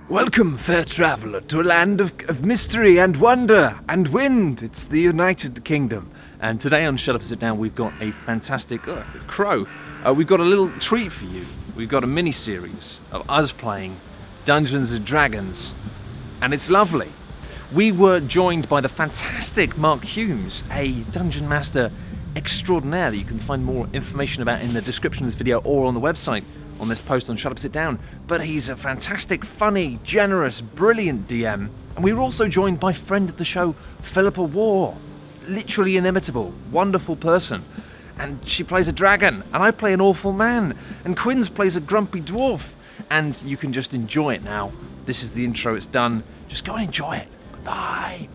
Welcome, fair traveller, to a land of mystery and wonder and wind. It's the United Kingdom. And today on Shut Up and Sit Down, we've got a fantastic crow. We've got a little treat for you. We've got a mini-series of us playing Dungeons and Dragons, and it's lovely. We were joined by the fantastic Mark Humes, a Dungeon Master extraordinaire that you can find more information about in the description of this video or on the website on this post on Shut Up Sit Down. But he's a fantastic, funny, generous, brilliant DM. And we were also joined by friend of the show, Philippa War. Literally inimitable, wonderful person. And she plays a dragon, and I play an awful man, and Quinns plays a grumpy dwarf. And you can just enjoy it now. This is the intro, it's done. Just go and enjoy it. Goodbye.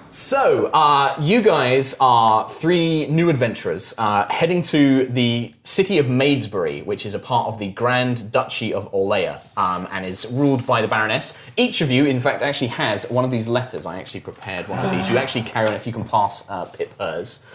So, you guys are three new adventurers heading to the city of Maidesbury, which is a part of the Grand Duchy of Orleans, and is ruled by the Baroness. Each of you, in fact, actually has one of these letters. I actually prepared one of these. You actually carry on if you can pass Pip hers.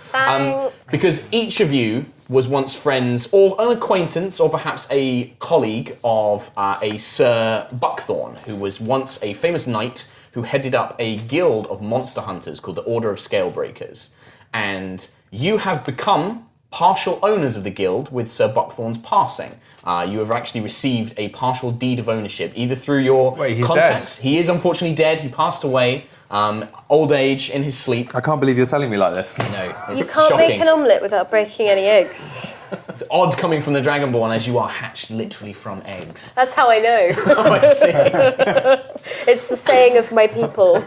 Because each of you was once friends, or an acquaintance, or perhaps a colleague of a Sir Buckthorn, who was once a famous knight who headed up a guild of monster hunters called the Order of Scalebreakers. And you have become partial owners of the guild with Sir Buckthorn's passing. You have actually received a partial deed of ownership, either through your contacts. Dead. He is unfortunately dead. He passed away, old age, in his sleep. I can't believe you're telling me like this. No, it's You can't shocking. make an omelette without breaking any eggs. It's odd coming from the Dragonborn as you are hatched literally from eggs. That's how I know. Oh, I see. It's the saying of my people.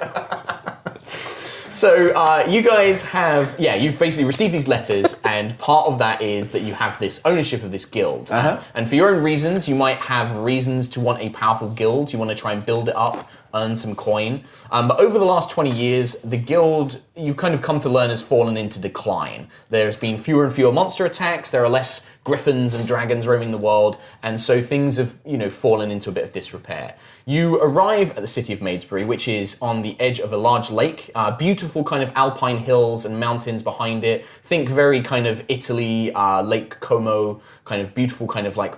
So you guys have, you've basically received these letters, and part of that is that you have this ownership of this guild. And for your own reasons, you might have reasons to want a powerful guild. You want to try and build it up, earn some coin. But over the last 20 years, the guild, you've kind of come to learn, has fallen into decline. There's been fewer and fewer monster attacks. There are less griffins and dragons roaming the world, and so things have, fallen into a bit of disrepair. You arrive at the city of Maidesbury, which is on the edge of a large lake, beautiful kind of alpine hills and mountains behind it. Think very kind of Italy, Lake Como, kind of beautiful kind of like,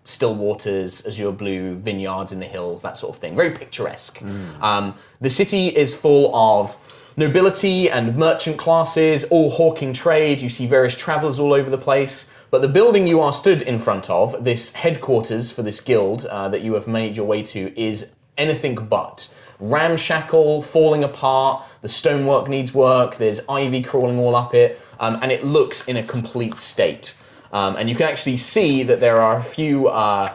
still waters, azure blue, vineyards in the hills, that sort of thing. Very picturesque. The city is full of nobility and merchant classes, all hawking trade. You see various travelers all over the place. But the building you are stood in front of, this headquarters for this guild that you have made your way to, is anything but. Ramshackle, falling apart, the stonework needs work, there's ivy crawling all up it, and it looks in a complete state. And you can actually see that there are a few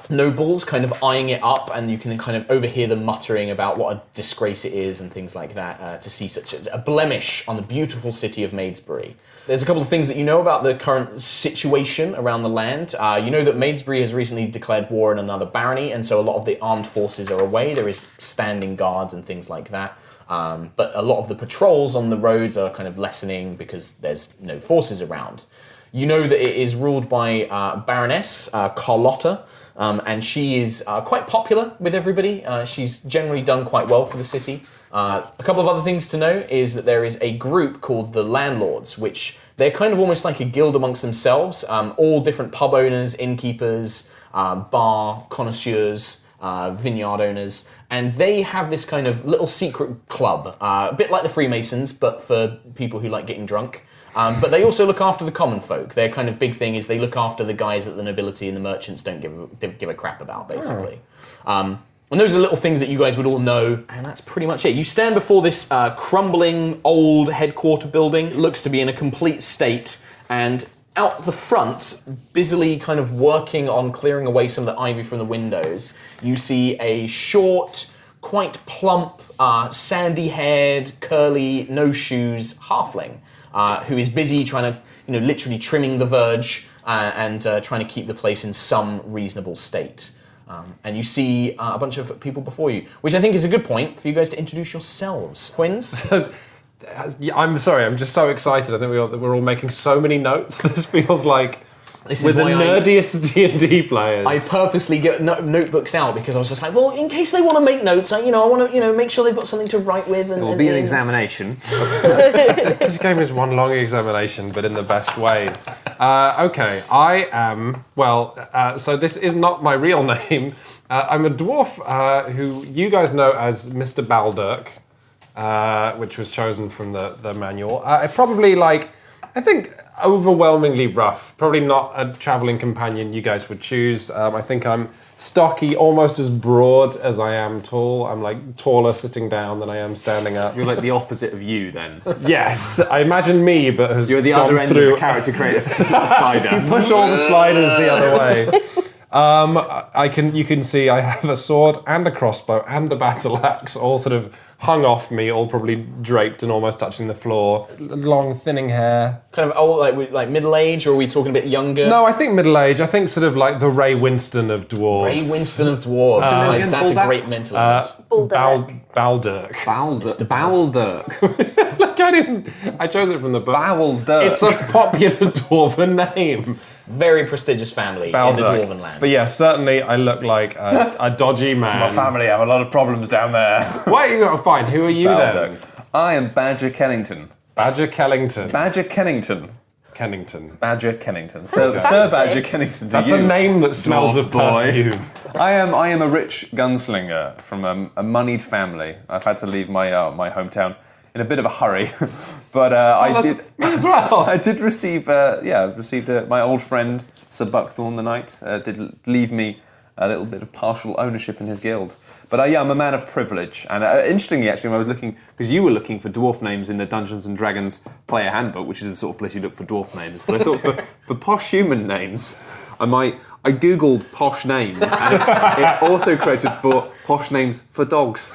nobles kind of eyeing it up, and you can kind of overhear them muttering about what a disgrace it is and things like that, to see such a blemish on the beautiful city of Maidesbury. There's a couple of things that you know about the current situation around the land. You know that Maidesbury has recently declared war in another barony, and so a lot of the armed forces are away. There is standing guards and things like that. But a lot of the patrols on the roads are kind of lessening because there's no forces around. You know that it is ruled by Baroness Carlotta, and she is quite popular with everybody. She's generally done quite well for the city. A couple of other things to know is that there is a group called the Landlords, which they're kind of almost like a guild amongst themselves, all different pub owners, innkeepers, bar connoisseurs, vineyard owners, and they have this kind of little secret club, a bit like the Freemasons, but for people who like getting drunk. But they also look after the common folk. Their kind of big thing is they look after the guys that the nobility and the merchants don't give a crap about, basically. And those are little things that you guys would all know, and that's pretty much it. You stand before this crumbling, old headquarter building. It looks to be in a complete state, and out the front, busily kind of working on clearing away some of the ivy from the windows, you see a short, quite plump, sandy-haired, curly, no shoes halfling, who is busy trying to, literally trimming the verge and trying to keep the place in some reasonable state. And you see a bunch of people before you, which I think is a good point for you guys to introduce yourselves. Quinns? I'm sorry, I'm just so excited. I think we're all making so many notes. This feels like This is we're the why nerdiest D&D players. I purposely get notebooks out because I was just like, well, in case they want to make notes, I want to, make sure they've got something to write with. And, It will be an examination. This game is one long examination, but in the best way. Okay, I am, so this is not my real name. I'm a dwarf who you guys know as Mr. Baldirk, which was chosen from the manual. I think overwhelmingly rough. Probably not a traveling companion you guys would choose. I think I'm stocky, almost as broad as I am tall. I'm like taller sitting down than I am standing up. You're like the opposite of you then. Yes, I imagine me, but has You're the gone other end through. of the character creator slider. Push all the sliders the other way. You can see I have a sword and a crossbow and a battle axe, all sort of hung off me, all probably draped and almost touching the floor. Long, thinning hair. Kind of old, like middle age, or are we talking a bit younger? No, I think middle age. I think sort of like the Ray Winston of dwarves. Ray Winston of dwarves. That's a great mental image. Baldirk. Baldirk. I chose it from the book. Baldirk. It's a popular dwarven name. Very prestigious family in the Dwarven lands. But yeah, certainly I look like a dodgy man. My family have a lot of problems down there. What are you going to find? Who are you then? I am Badger Kennington. Badger Kellington. Badger Kennington. Kennington. Badger Kennington. Sounds Sir fancy. Badger Kennington. That's a name that smells dwarf of boy. perfume. I am a rich gunslinger from a moneyed family. I've had to leave my hometown in a bit of a hurry, but I did me as well. I did receive my old friend Sir Buckthorn the Knight did leave me a little bit of partial ownership in his guild. But I'm a man of privilege, and interestingly, actually, when I was looking, because you were looking for dwarf names in the Dungeons and Dragons player handbook, which is the sort of place you look for dwarf names. But I thought for posh human names, I googled posh names, and it also created for posh names for dogs.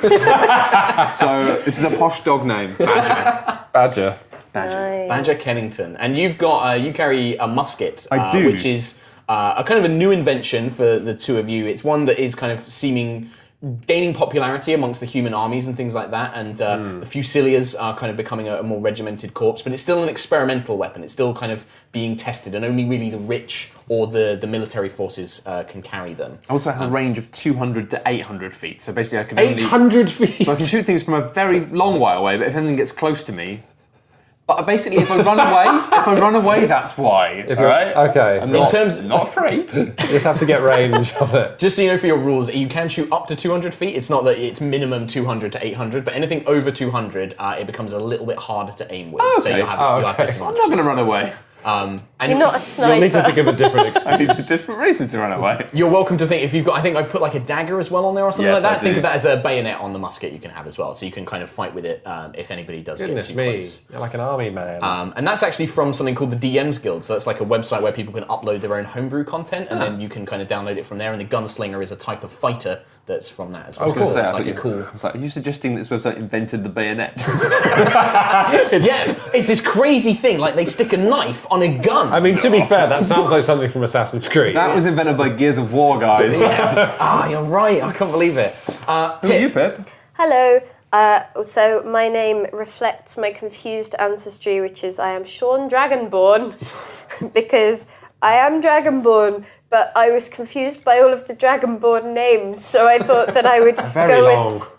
So this is a posh dog name, Badger. Nice. Badger Kennington. And you've got, you carry a musket. I do. Which is a kind of a new invention for the two of you. It's one that is kind of gaining popularity amongst the human armies and things like that, and the Fusiliers are kind of becoming a more regimented corps, but it's still an experimental weapon. It's still kind of being tested, and only really the rich or the military forces can carry them. Also has a range of 200 to 800 feet, so basically I can 800 feet. So I can shoot things from a very long way away, but if anything gets close to me... But basically, if I run away, that's why. All right? Okay. I'm not afraid. You just have to get range of it. Just so you know for your rules, you can shoot up to 200 feet. It's not that it's minimum 200 to 800, but anything over 200, it becomes a little bit harder to aim with. So you have disadvantages. I'm not going to run away. And You're not a sniper. You'll need to think of a different I need excuse. a different reason to run away. you're welcome to think, if you've got, I think I put like a dagger as well on there or something Yes, like that. I Think do. of that as a bayonet on the musket you can have as well. So you can kind of fight with it if anybody does Goodness get too me, close. you're like an army man. And that's actually from something called the DM's Guild. So that's like a website where people can upload their own homebrew content, and then you can kind of download it from there. And the gunslinger is a type of fighter that's from that as well. I was going to say, It's I like a thought cool. I was like, are you suggesting this website invented the bayonet? Yeah, it's this crazy thing. Like they stick a knife on a gun. I mean, to be fair, that sounds like something from Assassin's Creed. That was invented by Gears of War, guys. You're right. I can't believe it. Who are you, Pip? Hello. So my name reflects my confused ancestry, which is I am Sean Dragonborn, because I am Dragonborn, but I was confused by all of the Dragonborn names, so I thought that I would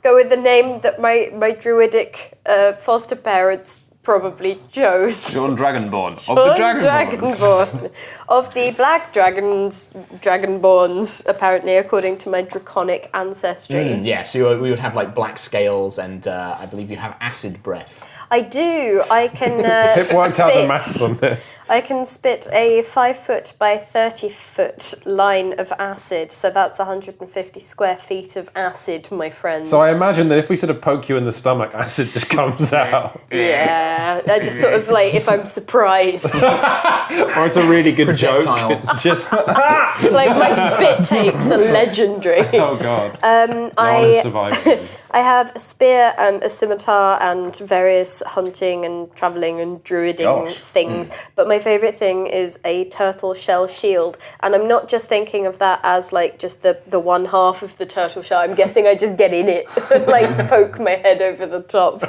go with the name that my druidic foster parents probably chose. Sean Dragonborn. Sean Of the Dragonborn. Dragonborn. Of the Black Dragons, Dragonborns, apparently, according to my draconic ancestry. Yeah, so we would have like black scales, and I believe you have acid breath. I do. I can Pip worked out the spit- maths on this. I can spit a 5 foot by 30 foot line of acid, so that's 150 square feet of acid, my friends. So I imagine that if we sort of poke you in the stomach, acid just comes out. Yeah, I just sort of like, if I'm surprised. Or it's a really good Projectile. joke. It's just, Like my spit takes are legendary. oh god. No one has survived. I have a spear and a scimitar and various hunting and travelling and druiding things, but my favourite thing is a turtle shell shield, and I'm not just thinking of that as like just the one half of the turtle shell. I'm guessing I just get in it and like poke my head over the top.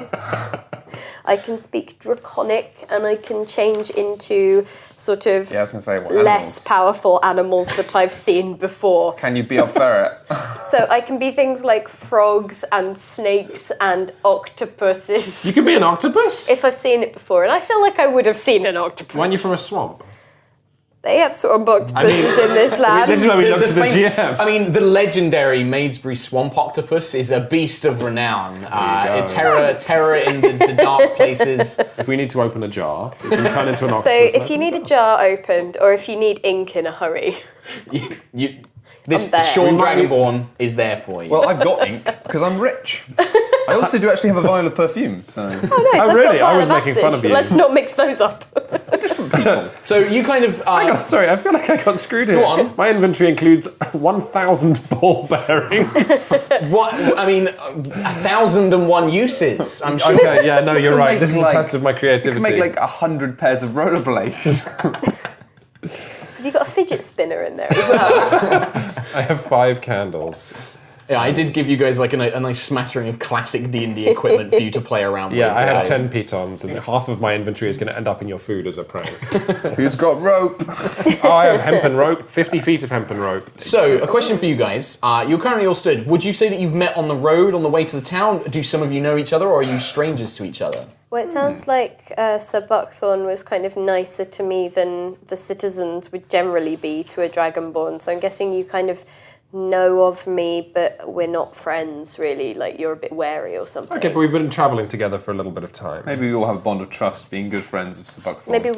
I can speak Draconic, and I can change into sort of Yeah, I was going to say, what less animals? powerful animals that I've seen before. Can you be a ferret? So I can be things like frogs and snakes and octopuses. You could be an octopus? If I've seen it before, and I feel like I would have seen an octopus. When you're from a swamp. They have swamp octopuses in this land. This is where we look to the fam- GM. I mean, the legendary Maidesbury swamp octopus is a beast of renown. Terror in the dark places. If we need to open a jar, it can turn into an octopus. So if you need a jar opened, or if you need ink in a hurry, This I'm there. Sean Dragonborn is there for you. Well, I've got ink because I'm rich. I also do actually have a vial of perfume, so... oh nice, Oh, I've really? got I was vial of making fun acid. of you. Let's not mix those up. So you kind of... Sorry, I feel like I got screwed here. Go on. My inventory includes 1,000 ball bearings. what? I mean, 1,001 uses, I'm sure. Okay, yeah, no, you're right. make, This is a like- test of my You creativity. can make like 100 pairs of rollerblades. Have you got a fidget spinner in there as well? I have 5 candles. Yeah, I did give you guys like a nice smattering of classic D&D equipment for you to play around with. Yeah, I have so- 10 pitons, and half of my inventory is going to end up in your food as a prank. Who's got rope? Oh, I have hempen rope, 50 feet of hempen rope. So, a question for you guys. You're currently all stood. Would you say that you've met on the road on the way to the town? Do some of you know each other, or are you strangers to each other? Well, it sounds like Sir Buckthorn was kind of nicer to me than the citizens would generally be to a Dragonborn. So I'm guessing you kind of know of me, but we're not friends, really. Like, you're a bit wary or something. Okay, but we've been travelling together for a little bit of time. Maybe we all have a bond of trust, being good friends of Sir Buckthorn. Maybe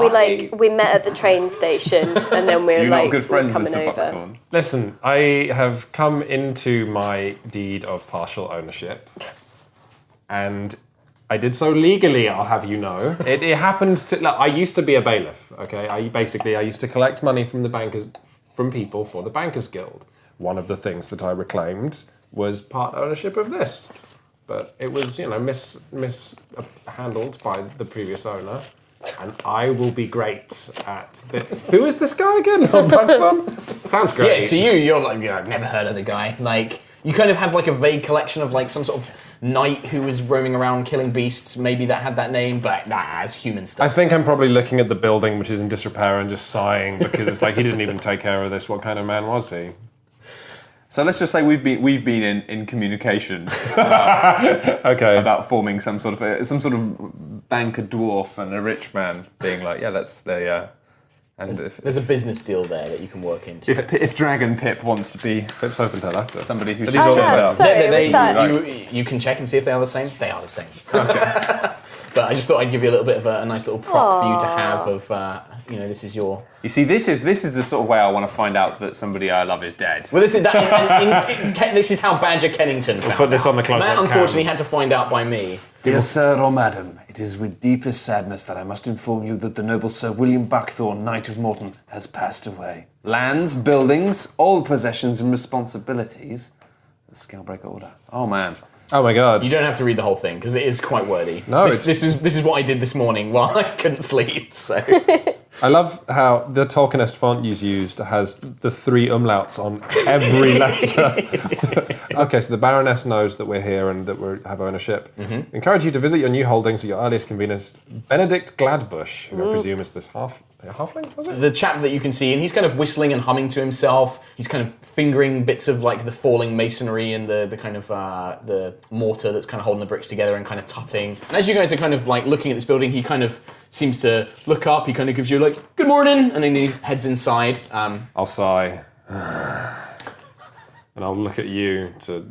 we met at the train station, and then we're You're like, not good friends we're with coming Sir over. Buckthorn. Listen, I have come into my deed of partial ownership, and I did so legally, I'll have you know. It happened to... Look, I used to be a bailiff, okay? I used to collect money from the bankers, from people for the Bankers Guild. One of the things that I reclaimed was part ownership of this. But it was, mishandled by the previous owner. And I will be great at Who is this guy again? Buckthorn? Sounds great. Yeah, to you, you're like, I've never heard of the guy. Like, you kind of have like a vague collection of like some sort of knight who was roaming around killing beasts, maybe that had that name, but nah, it's human I stuff. think I'm probably looking at the building, which is in disrepair, and just sighing because it's like he didn't even take care of this. What kind of man was he? So let's just say we've been in communication Okay. about forming some sort of banker dwarf and a rich man being like, yeah, and There's a business deal there that you can work into. if Dragon Pip wants to be Pip's open to that. somebody who's But he's always there. sorry, was that... You can check and see if they are the same. They are the same. Okay. But I just thought I'd give you a little bit of a nice little prop for you to have of, this is your... You see, this is the sort of way I want to find out that somebody I love is dead. Well, this is this is how Badger Kennington found put this out. on the close-up Matt cam. unfortunately had to find out by me. Dear sir or madam, it is with deepest sadness that I must inform you that the noble Sir William Buckthorn, Knight of Morton, has passed away. Lands, buildings, all possessions and responsibilities. The Scalebreaker Order. Oh man. Oh my god. You don't have to read the whole thing because it is quite wordy. No, this is what I did this morning while I couldn't sleep. So I love how the Tolkienist font you used has the 3 umlauts on every letter. Okay, so the Baroness knows that we're here and that we have ownership. Mm-hmm. Encourage you to visit your new holdings at your earliest convenience. Benedict Gladbush, who I presume is this halfling, was it? the chap that you can see, and he's kind of whistling and humming to himself. He's kind of fingering bits of like the falling masonry and the kind of the mortar that's kind of holding the bricks together and kind of tutting. And as you guys are kind of like looking at this building, he kind of seems to look up. He kind of gives you like, good morning, and then he heads inside. I'll sigh. And I'll look at you to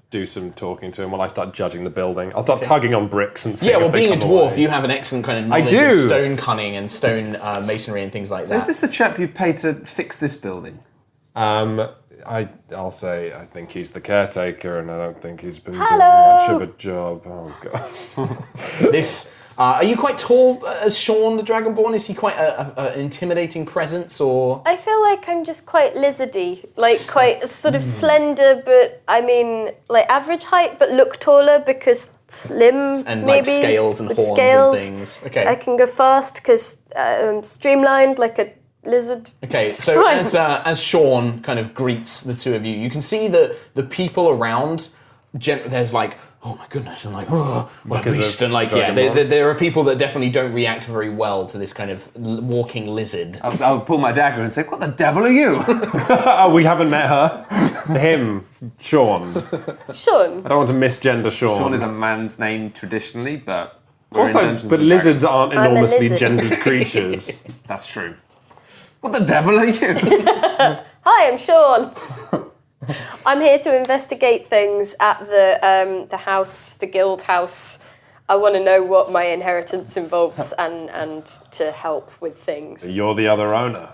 do some talking to him while I start judging the building. I'll start tugging on bricks and see if they being a come dwarf, away. you have an excellent kind of knowledge do. of stone cunning and stone masonry and things like So that. is this the chap you paid to fix this building? I'll say I think he's the caretaker, and I don't think he's been doing Hello. much of a job. Oh god. This. Are you quite tall as Sean the Dragonborn? Is he quite an intimidating presence, or...? I feel like I'm just quite lizardy, like quite sort of slender, but I mean, like average height, but look taller because slim, And maybe. like scales and with horns scales. and things. Okay. I can go fast because I'm streamlined like a lizard. Okay, It's so fine. as Sean kind of greets the two of you can see that the people around, there's like, oh my goodness, and like, oh, what a Because beast, of and like, Dragonborn? there are people that definitely don't react very well to this kind of walking lizard. I'll pull my dagger and say, what the devil are you? Oh, we haven't met her. Him, Sean. Sean. I don't want to misgender Sean. Sean is a man's name traditionally, but we're in Also, Dungeons but and lizards Dragons. aren't I'm a enormously lizard. gendered creatures. That's true. What the devil are you? Hi, I'm Sean. I'm here to investigate things at the house, the guild house. I want to know what my inheritance involves and to help with things. You're the other owner.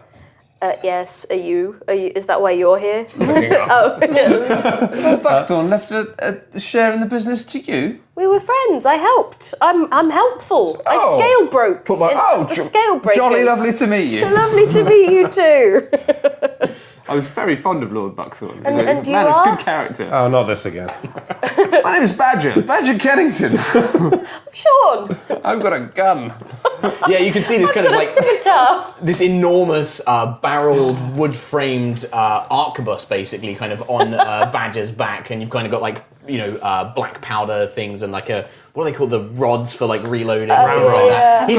Yes, are you? Is that why you're here? Looking up. Oh, Buckthorn left a share in the business to you. we were friends. I helped. I'm helpful. I scale broke. The scale breakers. Jolly lovely to meet you. Lovely to meet you too. I was very fond of Lord Buckthorn. And He's a you man are? of good character. Oh, not this again. My name's Badger Kennington. Sean. I've got a gun. Yeah, you can see this kind of Got a like scimitar. this enormous barreled wood-framed arquebus, basically, kind of on Badger's back, and you've kind of got like black powder things and like what do they call the rods for like reloading? yeah. He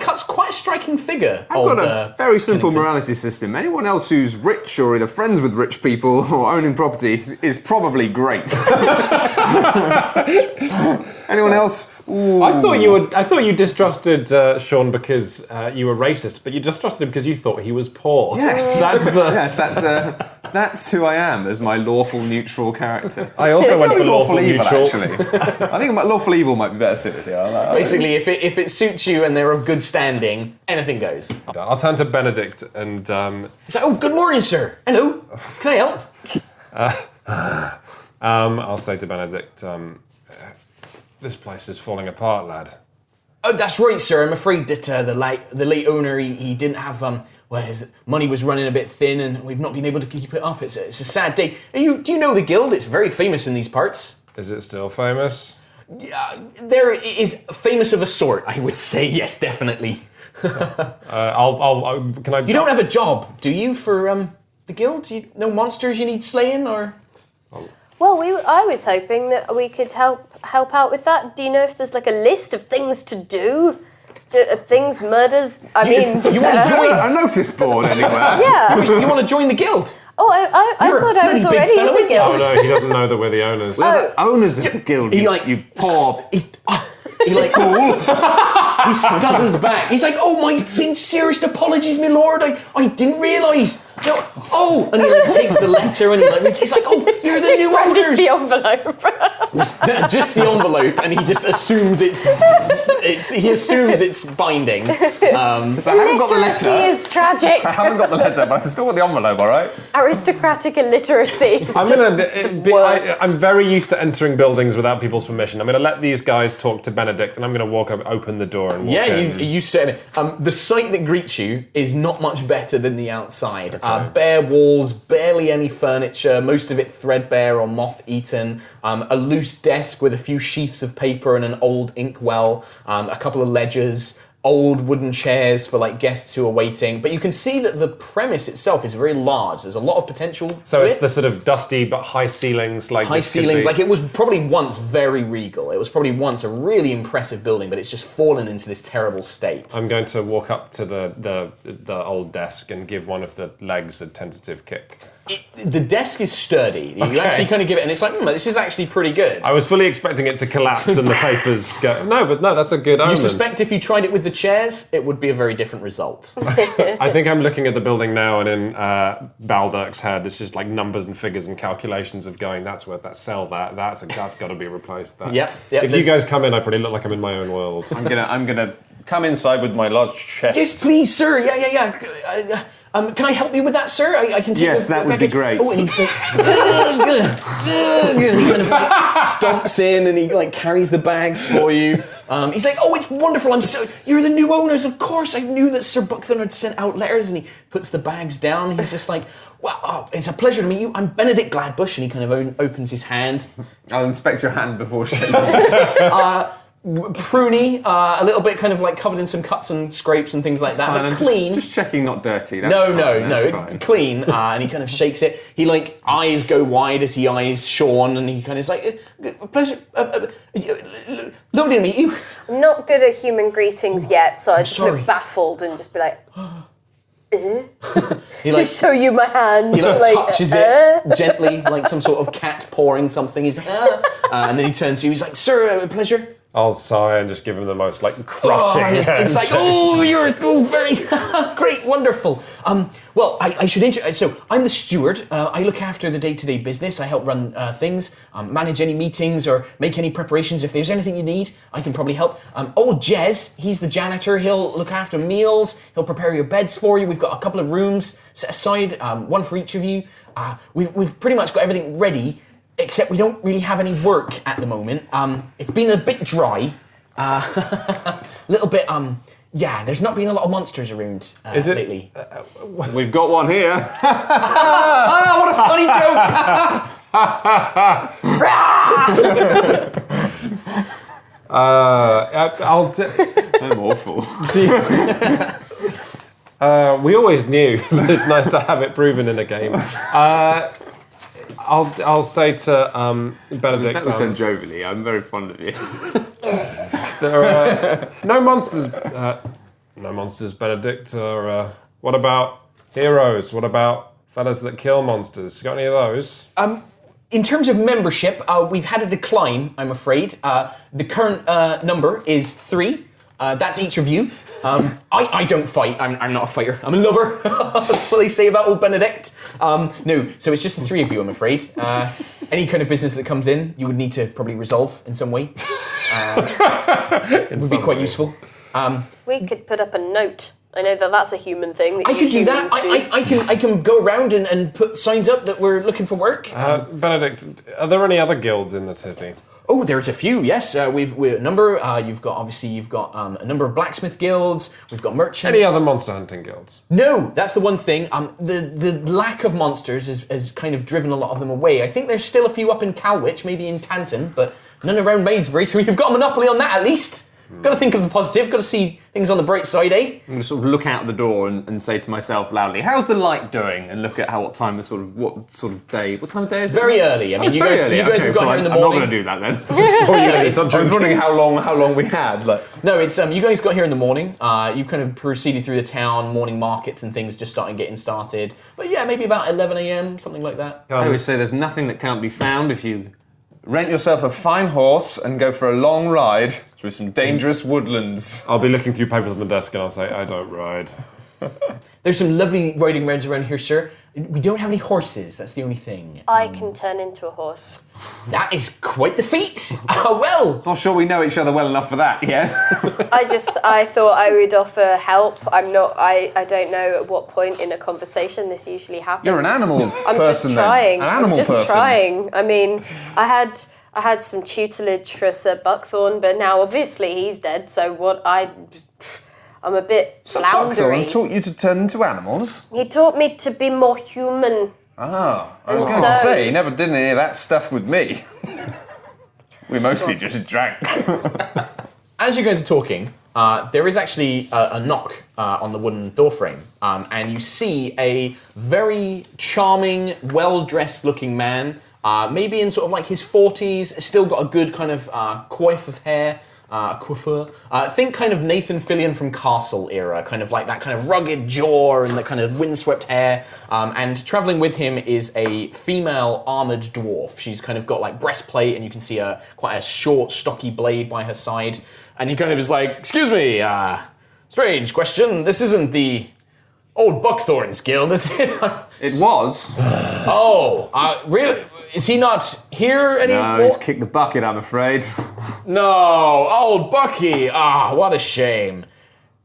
cuts quite a striking figure. I've got a very simple morality system. Anyone else who's rich or either friends with rich people or owning property is probably great. Anyone else? Ooh. I thought you distrusted Sean because you were racist, but you distrusted him because you thought he was poor. Yes, that's who I am as my lawful neutral character. I also went for lawful evil, neutral. actually. I think lawful evil might be better suited here. Basically, if it suits you and they're of good standing, anything goes. I'll turn to Benedict and He's like, oh, good morning, sir. Hello. Can I help? I'll say to Benedict, this place is falling apart, lad. Oh, that's right, sir. I'm afraid that the late owner he didn't have his money was running a bit thin, and we've not been able to keep it up. It's a sad day. Do you know the guild? It's very famous in these parts. Is it still famous? There is famous of a sort, I would say. Yes, definitely. Can I? You don't have a job, do you, for the guild? No monsters you need slaying, or? Well, I was hoping that we could help out with that. Do you know if there's like a list of things to do? Things, murders? You want to join a notice board anywhere? Yeah. You want to join the guild? Oh, I thought I was bloody big already in fellow, the ain't you? Oh guild. no, he doesn't know that we're the owners. The owners of the guild, you poor He like fool. he stutters back. He's like, "Oh, my sincerest apologies, my lord. I didn't realise." No, and he like takes the letter and he's like, "Oh, you're the new Just owners." the envelope. Just the envelope, and he just assumes it's binding. So I haven't got the Literacy letter. is tragic. I haven't got the letter, but I've still got the envelope, all right? Aristocratic illiteracy. I'm very used to entering buildings without people's permission. I'm going to let these guys talk to Benedict, and I'm going to walk up, open the door, and walk in. You said it. The sight that greets you is not much better than the outside. Bare walls, barely any furniture, most of it threadbare or moth-eaten. A loose desk with a few sheafs of paper and an old inkwell. A couple of ledgers. Old wooden chairs for like guests who are waiting, but you can see that the premise itself is very large. There's a lot of potential. So it's the sort of dusty but high ceilings, like high ceilings. Like it was probably once very regal. It was probably once a really impressive building, but it's just fallen into this terrible state. I'm going to walk up to the old desk and give one of the legs a tentative kick. The desk is sturdy. You Okay. actually kind of give it, and it's like, this is actually pretty good. I was fully expecting it to collapse and the papers go. No, that's a good omen. You suspect if you tried it with the chairs, it would be a very different result. I think I'm looking at the building now, and in Baldurk's head, it's just like numbers and figures and calculations of going. That's worth that. Sell that. That's got to be replaced. That. Yep, If you guys come in, I probably look like I'm in my own world. I'm gonna come inside with my large chest. Yes, please, sir. Yeah. Can I help you with that, sir? I can take Yes, the that would be package. great. Oh, and he's like, and he kind of like stomps in and he like carries the bags for you. He's like, oh, it's wonderful. You're the new owners, of course. I knew that Sir Buckthorn had sent out letters, and he puts the bags down. He's just like, wow, it's a pleasure to meet you. I'm Benedict Gladbush, and he kind of opens his hand. I'll inspect your hand before shaking. Pruny, a little bit kind of like covered in some cuts and scrapes and things like that, but clean. Just checking, not dirty. That's No, fine. clean. And he kind of shakes it. He like eyes go wide as he eyes Sean, and he kind of is like, pleasure, lovely to meet you. I'm not good at human greetings yet, so I just sorry. look baffled and just be like, He like show you my hand. he like like, touches it gently, like some sort of cat pouring something. He's like, and then he turns to you. He's like, sir, pleasure. I'll sigh and just give him the most crushing. It's like, you're very great, wonderful. Well, I should introduce. So I'm the steward. I look after the day-to-day business. I help run things, manage any meetings or make any preparations. If there's anything you need, I can probably help. Old Jez, he's the janitor. He'll look after meals. He'll prepare your beds for you. We've got a couple of rooms set aside, one for each of you. We've pretty much got everything ready. Except we don't really have any work at the moment. It's been a bit dry. Little bit, there's not been a lot of monsters around lately. We've got one here. What a funny joke! I'm awful. We always knew that it's nice to have it proven in a game. I'll say to Benedict. That was done jovially. I'm very fond of you. There are no monsters. No monsters, Benedict. Or what about heroes? What about fellas that kill monsters? You got any of those? In terms of membership, we've had a decline, I'm afraid. The current number is 3. That's each of you. I don't fight. I'm not a fighter. I'm a lover. That's what they say about old Benedict. No, so it's just the 3 of you, I'm afraid. Any kind of business that comes in, you would need to probably resolve in some way. It would be quite useful. We could put up a note. I know that's a human thing. That I could do that. I can go around and put signs up that we're looking for work. Benedict, are there any other guilds in the city? Oh, there's a few. Yes, we've a number. You've got a number of blacksmith guilds. We've got merchants. Any other monster hunting guilds? No, that's the one thing. The lack of monsters has kind of driven a lot of them away. I think there's still a few up in Calwich, maybe in Tanton, but none around Maidesbury. So we've got a monopoly on that at least. Got to think of the positive. Got to see things on the bright side, eh? I'm going to sort of look out the door and say to myself loudly, "How's the light doing?" And look at what time of day. What time of day is it? Very early. I mean, you guys have got here in the morning. I'm not going to do that then. I was wondering how long we had. No, it's you guys got here in the morning. You kind of proceeded through the town, morning markets and things just getting started. But yeah, maybe about 11 a.m., something like that. I always say there's nothing that can't be found if you rent yourself a fine horse and go for a long ride through some dangerous woodlands. I'll be looking through papers on the desk and I'll say, I don't ride. There's some lovely riding reds around here, sir. We don't have any horses, that's the only thing. I can turn into a horse. That is quite the feat. Well. Not sure we know each other well enough for that, yeah? I thought I would offer help. I don't know at what point in a conversation this usually happens. You're an animal I'm person just trying. Then. An animal I'm just person. trying. I mean, I had some tutelage for Sir Buckthorn, but now obviously he's dead, so I'm a bit floundery. Buckthorn taught you to turn into animals? He taught me to be more human. I was going to say, he never did any of that stuff with me. We mostly just drank. As you guys are talking, there is actually a knock on the wooden doorframe, and you see a very charming, well-dressed looking man, maybe in sort of like his 40s, still got a good kind of coif of hair, coiffure. Think kind of Nathan Fillion from Castle era, kind of like that kind of rugged jaw and the kind of windswept hair. And traveling with him is a female armored dwarf. She's kind of got like breastplate, and you can see quite a short, stocky blade by her side. And he kind of is like, "Excuse me, strange question. This isn't the old Buckthorn's guild, is it?" It was. Really? Is he not here anymore? No, he's kicked the bucket, I'm afraid. No, old Bucky. What a shame.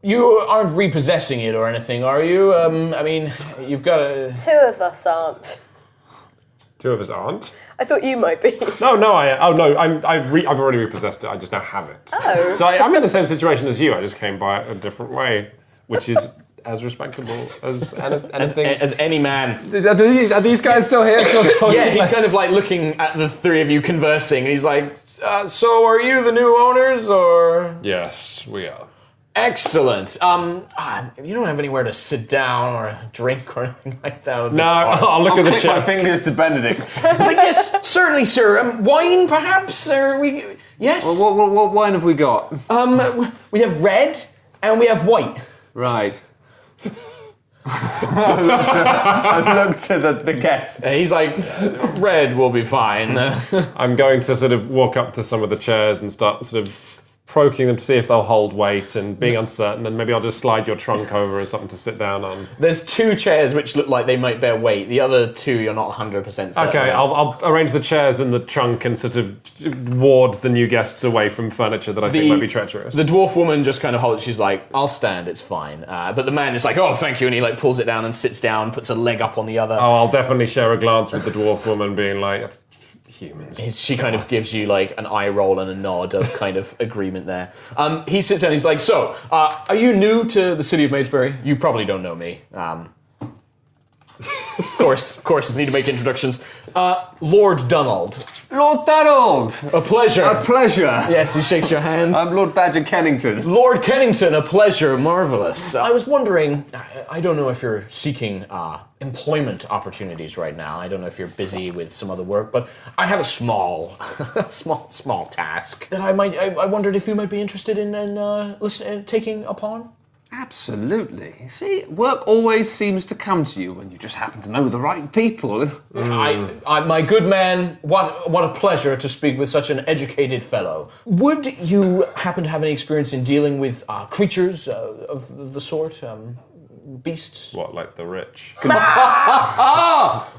You aren't repossessing it or anything, are you? I mean, you've got a... 2 of us aren't. 2 of us aren't? I thought you might be. I've already repossessed it. I just now have it. Oh. So I'm in the same situation as you. I just came by it a different way, which is as respectable as anything. As any man. Are these guys still here? Yeah, he's kind of like looking at the 3 of you conversing, and he's like, so are you the new owners, or? Yes, we are. Excellent. You don't have anywhere to sit down or a drink or anything like that? No, I'll look at the click Oh, my chat. fingers to Benedict. It's like, yes, certainly, sir. Wine, perhaps? Or yes? Well, what wine have we got? We have red and we have white. Right. I looked at the guests. He's like, red will be fine. I'm going to sort of walk up to some of the chairs and start sort of poking them to see if they'll hold weight and being uncertain, and maybe I'll just slide your trunk over as something to sit down on. There's 2 chairs which look like they might bear weight. The other 2 you're not 100% certain. Okay, I'll arrange the chairs in the trunk and sort of ward the new guests away from furniture that I think might be treacherous. The dwarf woman just kind of holds. She's like, "I'll stand. It's fine." But the man is like, "Oh, thank you," and he like pulls it down and sits down, puts a leg up on the other. Oh, I'll definitely share a glance with the dwarf woman, being like, humans. She kind of gives you like an eye roll and a nod of kind of agreement there. He sits down. He's like, "So, are you new to the city of Maidesbury? You probably don't know me. Of course, need to make introductions. Lord Donald. Lord Donald! A pleasure. A pleasure! Yes, he shakes your hand. I'm Lord Badger Kennington. Lord Kennington, a pleasure, marvelous. I was wondering, I don't know if you're seeking employment opportunities right now. I don't know if you're busy with some other work, but I have a small task that I wondered if you might be interested in taking upon. Absolutely. See, work always seems to come to you when you just happen to know the right people. My good man, what a pleasure to speak with such an educated fellow. Would you happen to have any experience in dealing with creatures of the sort? Beasts? What, like the rich?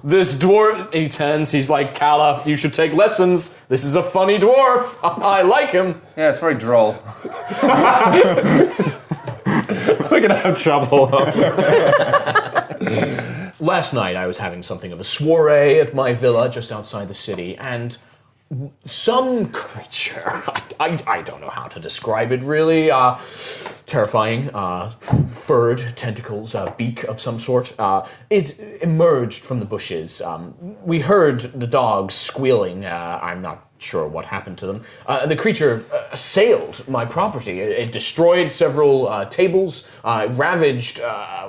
This dwarf, he turns, he's like, "Calla, you should take lessons. This is a funny dwarf. I like him." Yeah, it's very droll. We're gonna have trouble. Last night I was having something of a soiree at my villa just outside the city, and some creature, I don't know how to describe it really, terrifying, furred tentacles, beak of some sort. It emerged from the bushes. We heard the dogs squealing. I'm not sure what happened to them. The creature assailed my property. It destroyed several tables, ravaged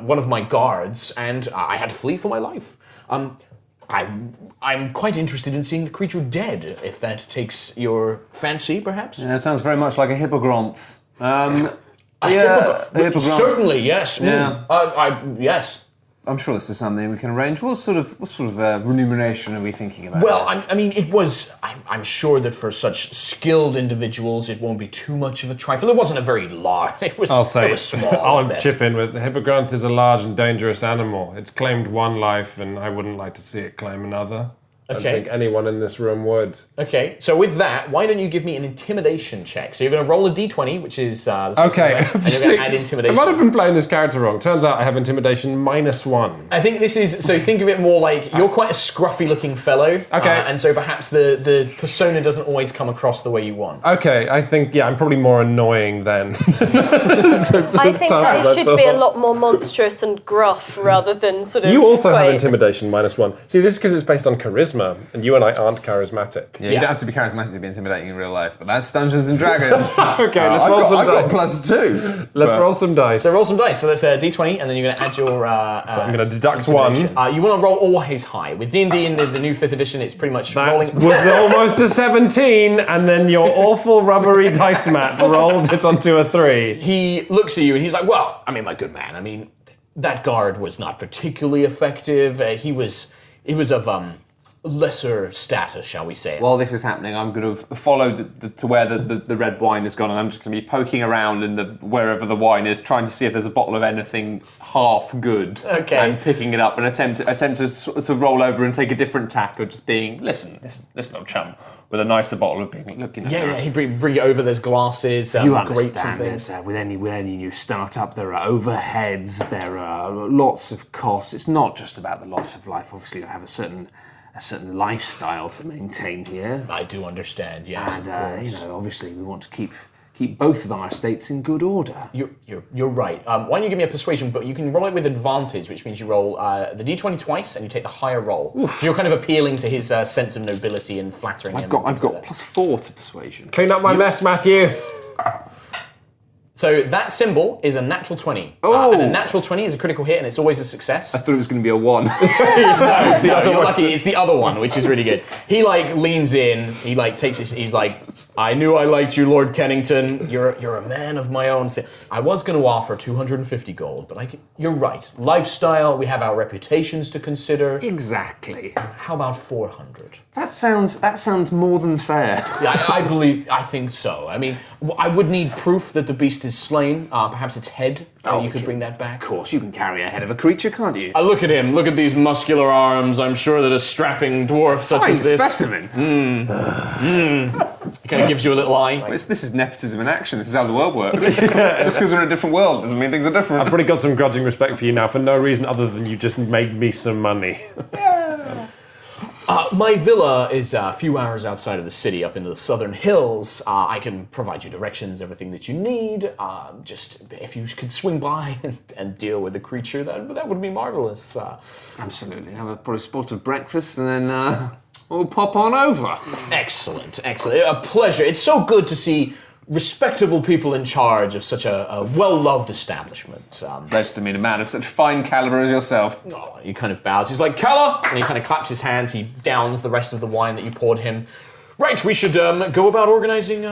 one of my guards, and I had to flee for my life. I'm quite interested in seeing the creature dead, if that takes your fancy, perhaps? Yeah, it sounds very much like a hippogrumph. A hippogrumph. Certainly, yes. Yeah. Yes. I'm sure this is something we can arrange. What sort of remuneration are we thinking about? Well, I mean, it was. I'm sure that for such skilled individuals, it won't be too much of a trifle. It wasn't a very large. It was small. I'll chip in with the Hippogrumph is a large and dangerous animal. It's claimed one life, and I wouldn't like to see it claim another. I don't think anyone in this room would. Okay, so with that, why don't you give me an intimidation check? So you're going to roll a d20, which is... okay. And you're going to add intimidation. I might have been playing this character wrong. Turns out I have intimidation -1. I think this is... So think of it more like you're quite a scruffy-looking fellow. Okay. And so perhaps the persona doesn't always come across the way you want. Okay, I think, I'm probably more annoying then. I think that it should be a lot more monstrous and gruff rather than sort of... You also have quite... intimidation -1. See, this is because it's based on charisma. And you and I aren't charismatic. Yeah, you don't have to be charismatic to be intimidating in real life, but that's Dungeons and Dragons. Okay, let's roll some dice. I've got +2. Let's roll some dice. So roll some dice. So that's a d20, and then you're going to add your... so I'm going to deduct 1. You want to roll always high. With D&D in the new 5th edition, it's pretty much rolling... That was almost a 17, and then your awful rubbery dice mat rolled it onto a 3. He looks at you, and he's like, "Well, I mean, my good man, I mean, that guard was not particularly effective. He was of... lesser status, shall we say. While this is happening, I'm going to follow to where the red wine has gone, and I'm just going to be poking around in wherever the wine is, trying to see if there's a bottle of anything half good. Okay. And picking it up and attempt to roll over and take a different tack, or just being, listen, old chum, with a nicer bottle of being, look, Yeah, he bring it over. There's glasses, you grapes understand and things. with any new startup, there are overheads, there are lots of costs. It's not just about the loss of life. Obviously, you have a certain lifestyle to maintain here. I do understand, yes, And of course. obviously, we want to keep both of our estates in good order. You're right. Why don't you give me a persuasion, but you can roll it with advantage, which means you roll the d20 twice and you take the higher roll. So you're kind of appealing to his sense of nobility and flattering him. I've got +4 to persuasion. Clean up my mess, Matthew. So that symbol is a natural 20. Oh. And a natural 20 is a critical hit, and it's always a success. I thought it was going to be a 1. You're lucky. It's the other one, which is really good. He leans in. He takes his. He's like, I knew I liked you, Lord Kennington. You're a man of my own. I was going to offer 250 gold, but you're right. Lifestyle. We have our reputations to consider. Exactly. How about 400? That sounds more than fair. Yeah, I think so. I mean, I would need proof that the beast is slain. Perhaps its head. You could bring that back. Of course, you can carry a head of a creature, can't you? I look at him. Look at these muscular arms. I'm sure that a strapping dwarf such Fine as this. specimen. He kind of gives you a little eye. This is nepotism in action. This is how the world works. Just because we're in a different world doesn't mean things are different. I've probably got some grudging respect for you now for no reason other than you just made me some money. My villa is a few hours outside of the city, up into the southern hills. I can provide you directions, everything that you need. Just if you could swing by and deal with the creature, that would be marvelous. Absolutely. Have a probably spot of breakfast and then we'll pop on over. Excellent. A pleasure. It's so good to see respectable people in charge of such a well-loved establishment. Pleasure to meet a man of such fine caliber as yourself. He kind of bows. He's like, Keller! And he kind of claps his hands. He downs the rest of the wine that you poured him. Right, we should go about organizing,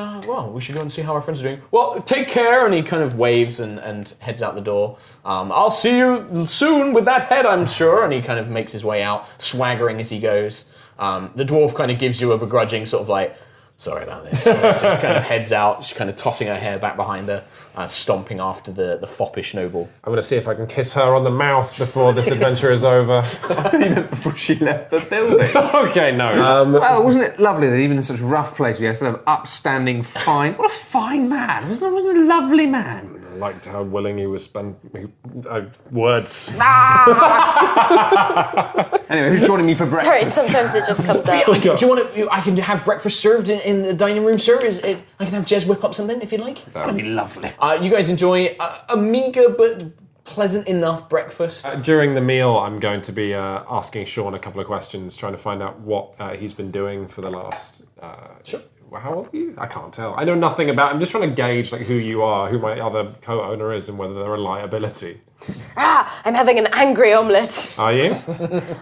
we should go and see how our friends are doing. Well, take care. And he kind of waves and heads out the door. I'll see you soon with that head, I'm sure. And he kind of makes his way out, swaggering as he goes. The dwarf kind of gives you a begrudging sort of like, sorry about this. Just kind of heads out, just kind of tossing her hair back behind her, stomping after the foppish noble. I'm going to see if I can kiss her on the mouth before this adventure is over. I thought you meant before she left the building. Okay, no. Well, wasn't it lovely that even in such a rough place we had sort of upstanding, fine... What a fine man. Wasn't it a lovely man? I liked how willing he was spend words. Anyway, who's joining me for Sorry, breakfast? sometimes it just comes out. Do you want to? I can have breakfast served in the dining room, sir. I can have Jez whip up something if you'd like. That'd be lovely. You guys enjoy a meager but pleasant enough breakfast. During the meal, I'm going to be asking Sean a couple of questions, trying to find out what he's been doing for the last... Sure. How old are you? I can't tell. I know nothing about... I'm just trying to gauge who you are, who my other co-owner is, and whether they're a liability. I'm having an angry omelette. Are you?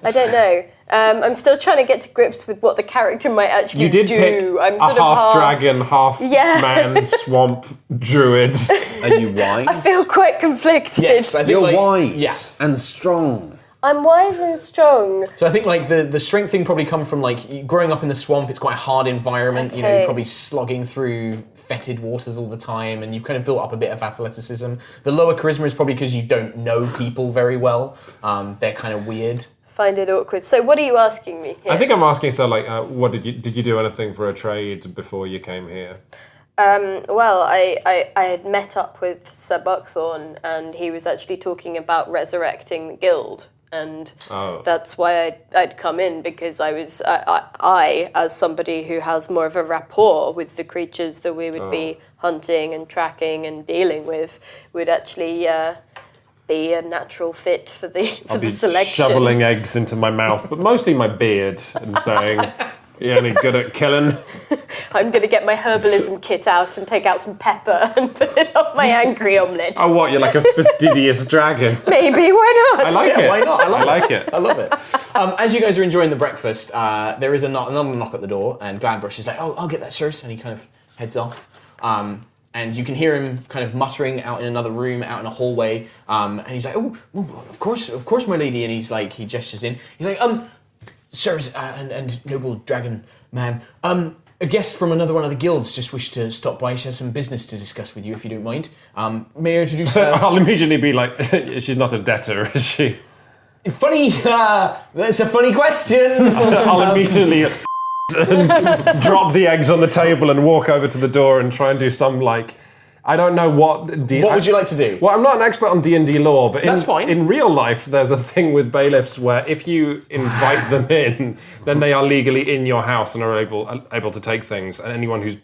I don't know. I'm still trying to get to grips with what the character might actually You did do. pick I'm a sort of half dragon, half Yeah. man, swamp, druid. Are you wise? I feel quite conflicted. Yes, I think You're wise Yeah. and strong. I'm wise and strong. So I think the strength thing probably come from growing up in the swamp. It's quite a hard environment. Okay. You're probably slogging through fetid waters all the time, and you've kind of built up a bit of athleticism. The lower charisma is probably because you don't know people very well. They're kind of weird. Find it awkward. So what are you asking me here? I think I'm asking, what did you do anything for a trade before you came here? Well, I had met up with Sir Buckthorn, and he was actually talking about resurrecting the guild. And that's why I'd come in, because I, as somebody who has more of a rapport with the creatures that we would be hunting and tracking and dealing with, would actually be a natural fit for the selection. Shoveling eggs into my mouth, but mostly my beard, and saying, "You're only good at killing." I'm going to get my herbalism kit out and take out some pepper and put it on my angry omelette. Oh, what? You're like a fastidious dragon. Maybe, why not? I like it. Why not? I like it. I love it. As you guys are enjoying the breakfast, there is another knock at the door, and Gladbrush is like, "Oh, I'll get that, sirs," and he kind of heads off. And you can hear him kind of muttering out in another room, out in a hallway, and he's like, "Oh, of course, my lady," and he gestures in. He's like, "Sirs and noble dragon man, a guest from another one of the guilds just wished to stop by. She has some business to discuss with you, if you don't mind. May I introduce her?" I'll immediately be like, "She's not a debtor, is she?" Funny, that's a funny question. I'll immediately and drop the eggs on the table and walk over to the door and try and do some I don't know what. What would you like to do? Well, I'm not an expert on D&D lore, but That's fine. In real life, there's a thing with bailiffs where if you invite them in, then they are legally in your house and are able to take things, and anyone who's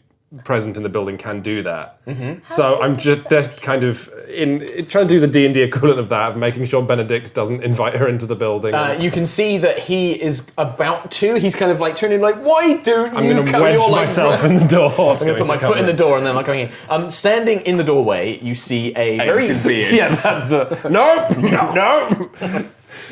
present in the building can do that. So I'm just kind of trying to do the D&D equivalent of that, of making sure Benedict doesn't invite her into the building. You can see that he is about to. He's kind of like turning like, why don't I'm you going to come? wedge You're like, myself in the door. I'm going to put my foot in the door and then I'm going in. Standing in the doorway, you see a very... Yeah, that's the... No!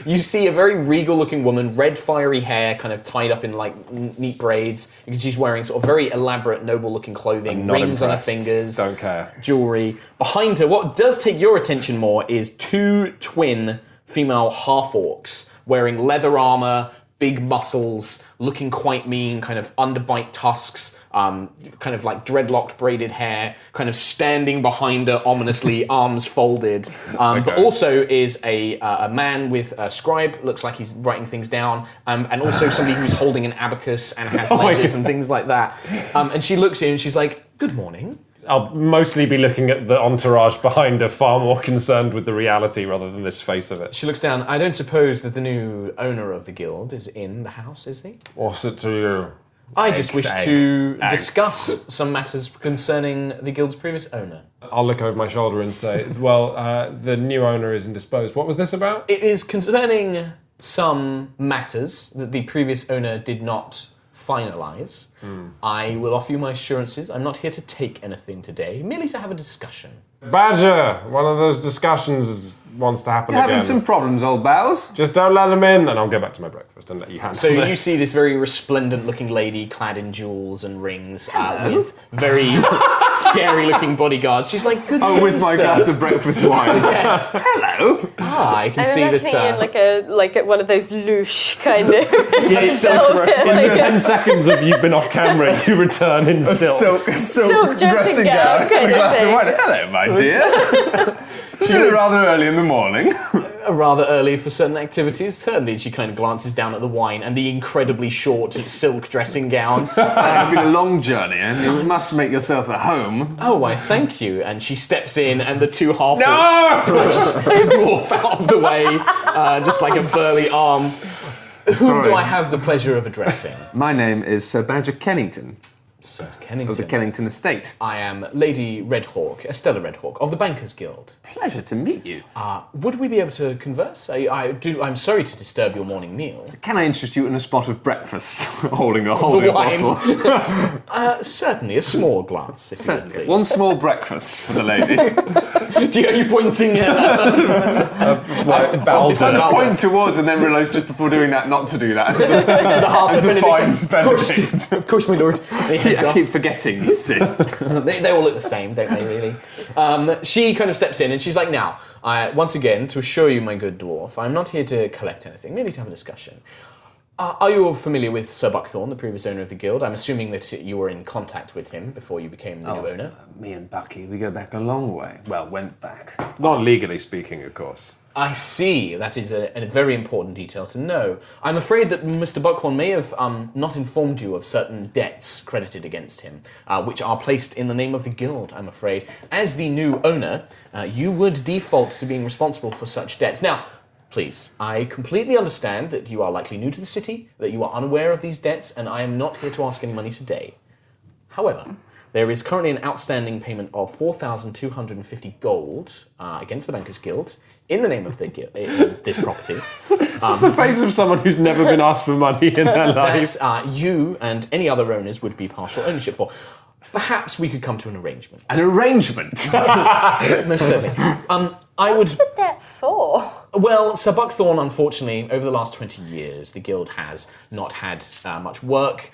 You see a very regal-looking woman, red fiery hair, kind of tied up in like neat braids. You can see she's wearing sort of very elaborate, noble-looking clothing, rings on her fingers, Don't care. jewelry. Behind her, what does take your attention more is two twin female half-orcs wearing leather armor, big muscles, looking quite mean, kind of underbite tusks, kind of like dreadlocked braided hair, kind of standing behind her ominously, arms folded. But also is a man with a scribe, looks like he's writing things down, and also somebody who's holding an abacus and has ledgers and things like that. And she looks in and she's like, good morning. I'll mostly be looking at the entourage behind her, far more concerned with the reality rather than this face of it. She looks down. I don't suppose that the new owner of the guild is in the house, is he? What's it to you? I just wish to discuss some matters concerning the guild's previous owner. I'll look over my shoulder and say, well, the new owner is indisposed. What was this about? It is concerning some matters that the previous owner did not finalise. I will offer you my assurances. I'm not here to take anything today, merely to have a discussion. Badger! One of those discussions wants to happen again. Having some problems, old bows. Just don't let them in, and I'll go back to my breakfast and let you handle So this. you see this very resplendent-looking lady clad in jewels and rings with very scary-looking bodyguards. She's like, good Oh, day, with my sir. glass of breakfast wine. Hello. I can I'm see imagining that... in like one of those loosh kind of. it's silver, In like the 10 seconds of you've been off camera, you return in silk. Silk dressing gown kind with a of glass of thing. wine. Hello, my dear. She did it rather early in the morning. rather early for certain activities. Certainly, she kind of glances down at the wine and the incredibly short silk dressing gown. It's been a long journey, and you must make yourself at home. Oh, why, thank you. And she steps in, and the two half-orcs push a dwarf out of the way, just like a burly arm. Whom do I have the pleasure of addressing? My name is Sir Badger Kennington Sir Kennington. of the Kennington Estate. I am Lady Redhawk, Estella Redhawk, of the Bankers Guild. Pleasure to meet you. Would we be able to converse? I'm sorry to disturb your morning meal. Can I interest you in a spot of breakfast? holding a bottle. Certainly, a small glass, if you would, please. One small breakfast for the lady. Are you pointing at I started to point towards and then realised just before doing that not to do that. the half And to find Benedict. Of course, my lord. I keep forgetting, you see. They all look the same, don't they, really? She kind of steps in and she's like, now, once again, to assure you, my good dwarf, I'm not here to collect anything, merely to have a discussion. Are you familiar with Sir Buckthorn, the previous owner of the guild? I'm assuming that you were in contact with him before you became the new owner. Me and Bucky, we go back a long way. Well, went back. Not legally speaking, of course. I see. That is a very important detail to know. I'm afraid that Mr. Buckhorn may have not informed you of certain debts credited against him, which are placed in the name of the guild, I'm afraid. As the new owner, you would default to being responsible for such debts. Now, please, I completely understand that you are likely new to the city, that you are unaware of these debts, and I am not here to ask any money today. However, there is currently an outstanding payment of 4,250 gold against the Bankers Guild in the name of the guild, this property. That's the face of someone who's never been asked for money in their life. That you and any other owners would be partial ownership for. Perhaps we could come to an arrangement. An arrangement? Most certainly. What's the debt for? Well, Sir Buckthorn, unfortunately, over the last 20 years, the guild has not had much work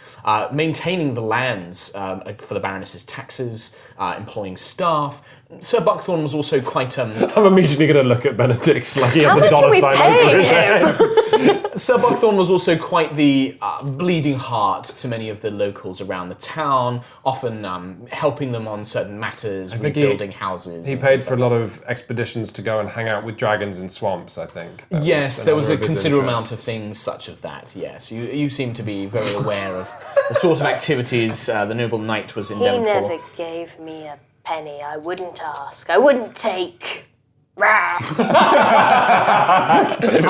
maintaining the lands for the Baroness's taxes, employing staff. Sir Buckthorn was also quite... I'm immediately going to look at Benedict like he has How a much dollar are we sign paying over his him? head. Sir Buckthorn was also quite the bleeding heart to many of the locals around the town, often helping them on certain matters, rebuilding houses. He paid for a lot of expeditions to go and hang out with dragons in swamps, I think. Yes, there was a another of his considerable amount interests. of things such of that, yes. You seem to be very aware of the sort of activities the noble knight was He endeavoured never for. gave me a penny. I wouldn't ask. I wouldn't take.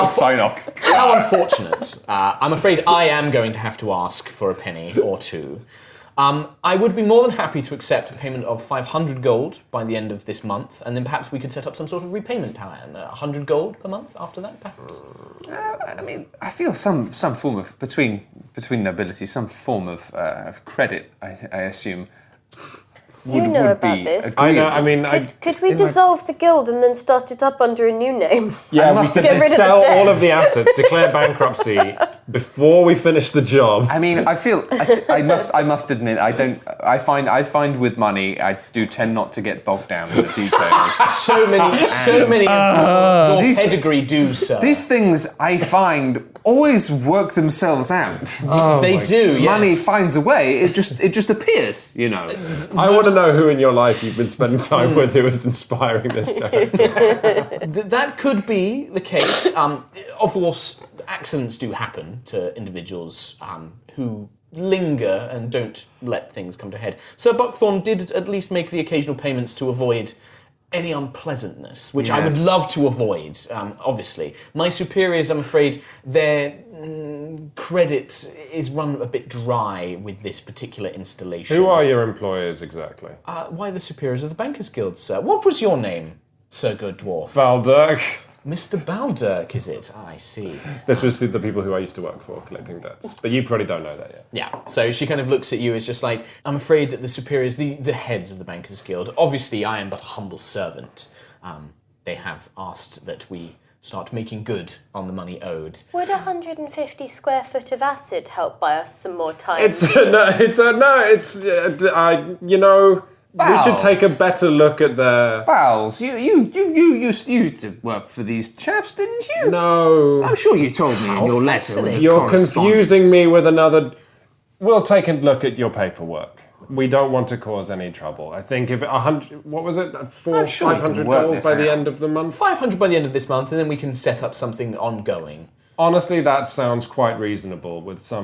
Sign off. How unfortunate. I'm afraid I am going to have to ask for a penny or two. I would be more than happy to accept a payment of 500 gold by the end of this month, and then perhaps we could set up some sort of repayment plan. 100 gold per month after that, perhaps? I mean, I feel some form of, between nobility, some form of credit, I assume. You know about this. I know. I mean, Could we dissolve the guild and then start it up under a new name? yeah, we could Get rid of the sell debt. all of the assets, declare bankruptcy before we finish the job. I mean, I feel I must admit I find with money I do tend not to get bogged down in the details. So many of your pedigree do, sir. These things I find always work themselves out. They do, yes. Money finds a way. It just appears, you know. I want to know who in your life you've been spending time with who is inspiring this character. That could be the case. Of course, accidents do happen to individuals who linger and don't let things come to head. Sir Buckthorn did at least make the occasional payments to avoid any unpleasantness, which I would love to avoid, obviously. My superiors, I'm afraid, their credit is run a bit dry with this particular installation. Who are your employers exactly? Why the superiors of the Bankers Guild, sir? What was your name, Sir Good Dwarf? Baldirk. Mr. Baldirk, is it? I see. This was the people who I used to work for, collecting debts. But you probably don't know that yet. Yeah, so she kind of looks at you as just like, I'm afraid that the superiors, the heads of the Bankers Guild, obviously I am but a humble servant. They have asked that we start making good on the money owed. Would 150 square foot of acid help buy us some more time? We should take a better look at their... Bowles, you used to work for these chaps, didn't you? No. I'm sure you told me in your letter. with the You're confusing correspondence. me with another... We'll take a look at your paperwork. We don't want to cause any trouble. I think if 100... What was it? I'm sure you can 500 work gold this by the out. end of the month? 500 by the end of this month, and then we can set up something ongoing. Honestly, that sounds quite reasonable with so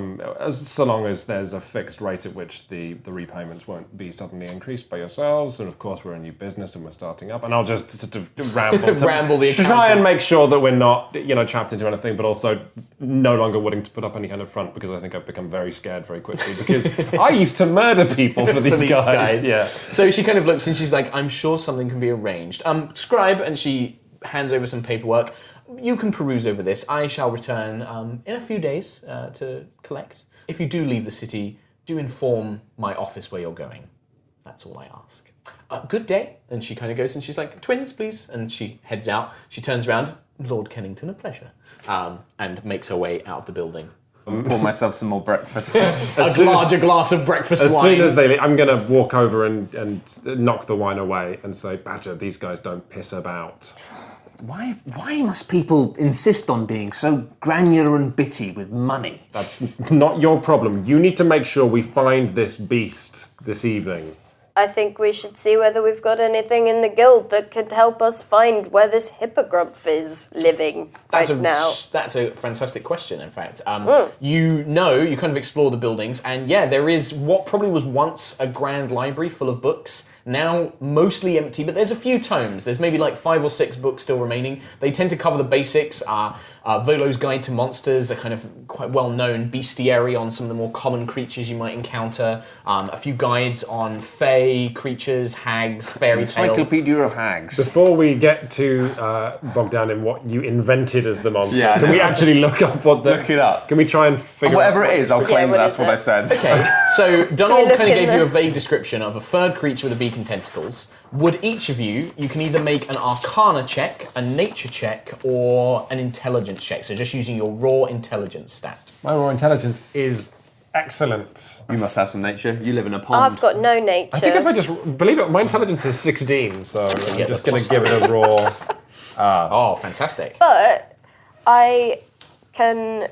long as there's a fixed rate at which the repayments won't be suddenly increased by yourselves. And of course, we're a new business and we're starting up. And I'll just sort of ramble the try accountant. and make sure that we're not, trapped into anything, but also no longer willing to put up any kind of front because I think I've become very scared very quickly because I used to murder people for these guys. Yeah. So she kind of looks and she's like, I'm sure something can be arranged. Scribe, and she hands over some paperwork. You can peruse over this. I shall return in a few days to collect. If you do leave the city, do inform my office where you're going. That's all I ask. Good day. And she kind of goes and she's like, twins, please. And she heads out. She turns around. Lord Kennington, a pleasure. And makes her way out of the building. Pour myself some more breakfast. A larger glass of breakfast As wine. soon as they leave, I'm going to walk over and knock the wine away and say, Badger, these guys don't piss about. Why must people insist on being so granular and bitty with money? That's not your problem. You need to make sure we find this beast this evening. I think we should see whether we've got anything in the guild that could help us find where this Hippogrumph is living now. That's a fantastic question, in fact. You kind of explore the buildings, and yeah, there is what probably was once a grand library full of books, now mostly empty, but there's a few tomes. There's maybe like 5 or 6 books still remaining. They tend to cover the basics. Volo's Guide to Monsters, a kind of quite well-known bestiary on some of the more common creatures you might encounter. A few guides on fae, creatures, hags, fairy tales. Encyclopedia of Hags. Before we get to bog down in what you invented as the monster, Yeah, can we actually look up what the... Look it up. Can we try and figure Whatever out... it is, I'll claim what that's is what it? I said. Okay, so Donald look kind of in gave you the- a vague description of a furred creature with a beak and tentacles. Would each of you can either make an Arcana check, a Nature check, or an Intelligence check. So just using your raw intelligence stat. My raw intelligence is excellent. You must have some nature. You live in a pond. I've got no nature. I think if I just... Believe it, my intelligence is 16, so I'm get just the going to give it a raw... Oh, fantastic. But I can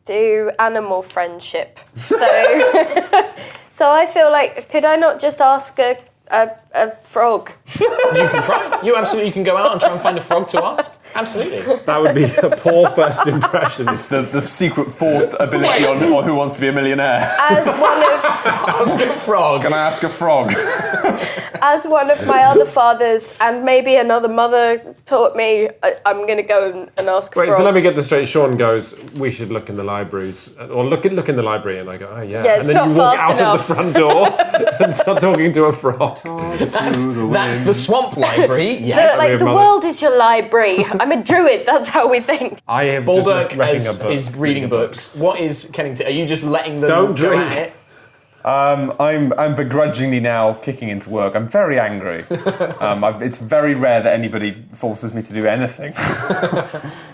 do animal friendship. So, so I feel like, could I not just ask a frog? You can try. You absolutely can go out and try and find a frog to ask. Absolutely. That would be a poor first impression. the secret fourth ability on Who Wants to Be a Millionaire. As one of Ask a frog. Can I ask a frog? As one of my other fathers and maybe another mother taught me, I'm going to go and ask Wait, Frog. so let me get this straight. Sean goes, we should look in the libraries, or look in the library, and I go, oh yeah. Yeah, it's and then not you walk fast out of the front door and start talking to a frog. That's the swamp library. So, Yes. like, the Mother. world is your library. I'm a druid, that's how we think. I have just Baldock been reading a book. is reading books. What is Kennington? Are you just letting them Don't go drink. at it? I'm begrudgingly now kicking into work. I'm very angry. It's very rare that anybody forces me to do anything.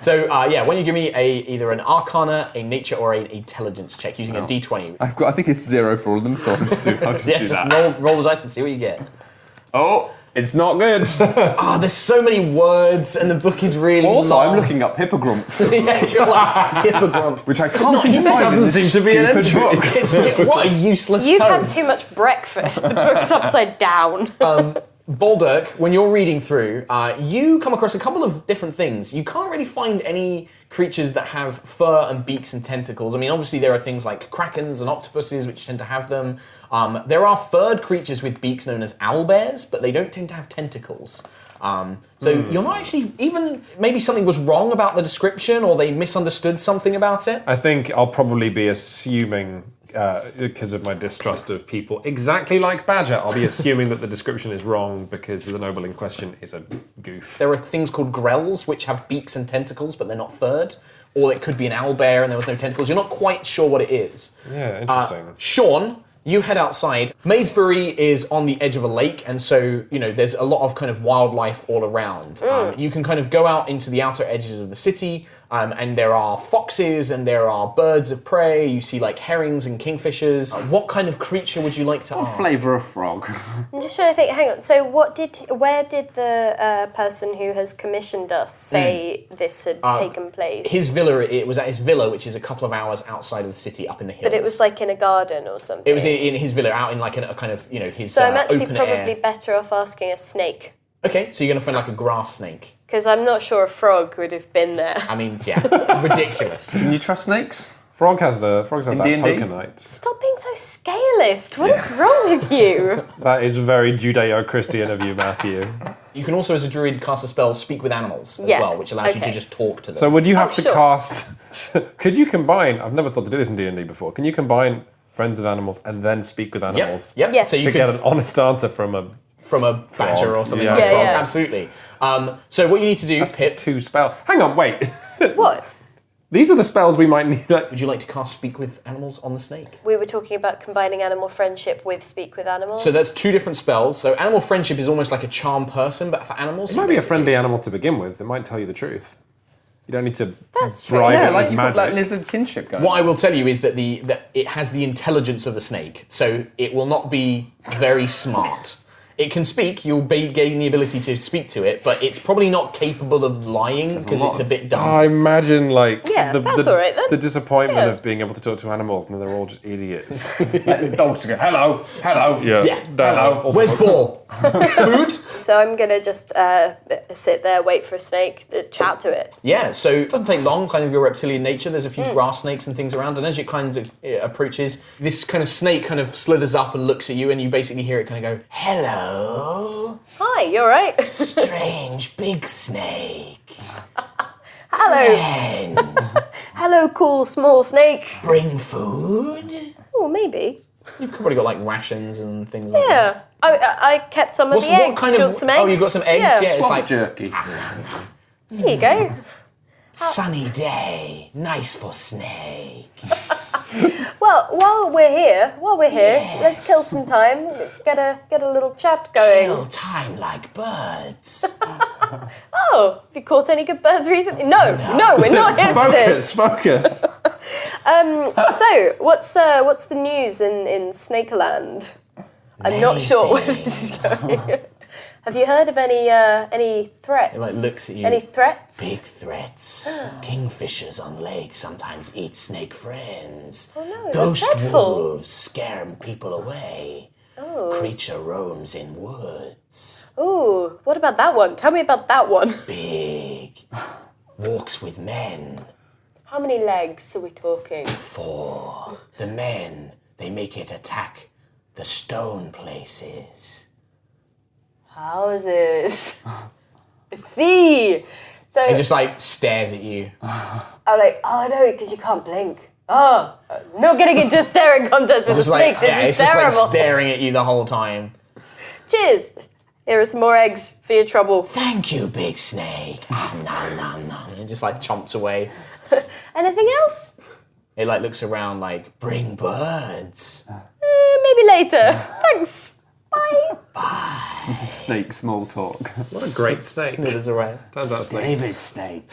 So when you give me either an Arcana, a Nature, or an Intelligence check using a D20. I think it's 0 for all of them, so I'll just do that. roll the dice and see what you get. Oh, it's not good. There's so many words, and the book is really Also, long. I'm looking up Hippogrumph, Yeah, you're like Hippogrumph. which I can't seem to find in doesn't this seem to be an stupid book. What a useless You've tome. had too much breakfast. The book's upside down. Baldock, when you're reading through, you come across a couple of different things. You can't really find any creatures that have fur and beaks and tentacles. I mean, obviously there are things like krakens and octopuses which tend to have them. There are furred creatures with beaks known as owlbears, but they don't tend to have tentacles. So you're not actually, even maybe something was wrong about the description or they misunderstood something about it. I think I'll probably be assuming, because of my distrust of people exactly like Badger, I'll be assuming that the description is wrong because the noble in question is a goof. There are things called grells which have beaks and tentacles, but they're not furred. Or it could be an owlbear and there was no tentacles. You're not quite sure what it is. Yeah, interesting. Sean, you head outside. Maidesbury is on the edge of a lake, and so, there's a lot of kind of wildlife all around. You can kind of go out into the outer edges of the city, and there are foxes and there are birds of prey. You see like herrings and kingfishers. What kind of creature would you like to ask? Flavour of frog. I'm just trying to think. Hang on. So, where did the person who has commissioned us say this had taken place? His villa, it was at his villa, which is a couple of hours outside of the city up in the hills. But it was like in a garden or something. It was in his villa, out in like a kind of, his So I'm actually open probably air. better off asking a snake. Okay, so you're going to find like a grass snake. Because I'm not sure a frog would have been there. I mean, yeah, ridiculous. Can you trust snakes? Frogs have that D&D? poker night. Stop being so scalist. What is wrong with you? That is very Judeo-Christian of you, Matthew. You can also, as a druid, cast a spell, Speak with Animals, as Yeah, well, which allows you to okay. just talk to them. So would you have to sure. cast... Could you combine... I've never thought to do this in D&D before. Can you combine Friends with Animals and then Speak with Animals? Yep. Yeah. So you To can get an honest answer from a... from a badger or something Yeah. like that. Yeah, yeah. Absolutely. So what you need to do, Pip, Two spell. Hang on, wait. What? These are the spells we might need. would you like to cast Speak with Animals on the snake? We were talking about combining animal friendship with speak with animals. So that's two different spells. So Animal Friendship is almost like a charm person, but for animals. It might be a friendly animal to begin with. It might tell you the truth. You don't need to That's true. bribe Yeah, it like with you've got magic. that lizard kinship going. What I will tell you is that that it has the intelligence of a snake, so it will not be very smart. It can speak, you'll gain the ability to speak to it, but it's probably not capable of lying because it's a bit dumb. I imagine, like, Yeah, that's all right then. the disappointment Yeah. of being able to talk to animals and then they're all just idiots. Dogs to go, hello, hello. Yeah, Hello. Where's Ball? Food? So I'm going to just sit there, wait for a snake, chat to it. Yeah, so it doesn't take long, kind of your reptilian nature. There's a few grass snakes and things around, and as it kind of approaches, this kind of snake kind of slithers up and looks at you, and you basically hear it kind of go, "Hello, Hi, you all right? strange big snake. Hello. And Hello, cool small snake. bring food." Oh, maybe. You've probably got like rations and things like that. Yeah. I kept some of the eggs. What kind Do you of? want some eggs? Oh, you've got some eggs. Yeah. Yeah, it's Swamp like jerky. Here you go. sunny day, nice for snake. Well, while we're here, let's kill some time. Get a little chat going. Kill time like birds. Oh, have you caught any good birds recently? No, we're not here for this. Focus. So, what's the news in Snakeland? I'm not sure where this is going. Have you heard of any threats? It, like, looks at you. Any threats? Big threats. Kingfishers on lakes sometimes eat snake friends. Oh no, that's Ghost dreadful. wolves scare people away. Creature roams in woods. Ooh, what about that one? Tell me about that one. Big. Walks with men. How many legs are we talking? 4. The men, they make it attack the stone places. houses. See. So He just like stares at you. I'm like, oh no, because you can't blink. Oh, not getting into a staring contest with a Just snake. like, This yeah, is it's just terrible. like staring at you the whole time. Cheers. Here are some more eggs for your trouble. Thank you, big snake. Nom, nom, nom. And it just like chomps away. Anything else? It like looks around like, bring birds. Maybe later. Thanks. Bye. Snake small talk. What a great snake. Slithers away. Turns out snakes. David Snake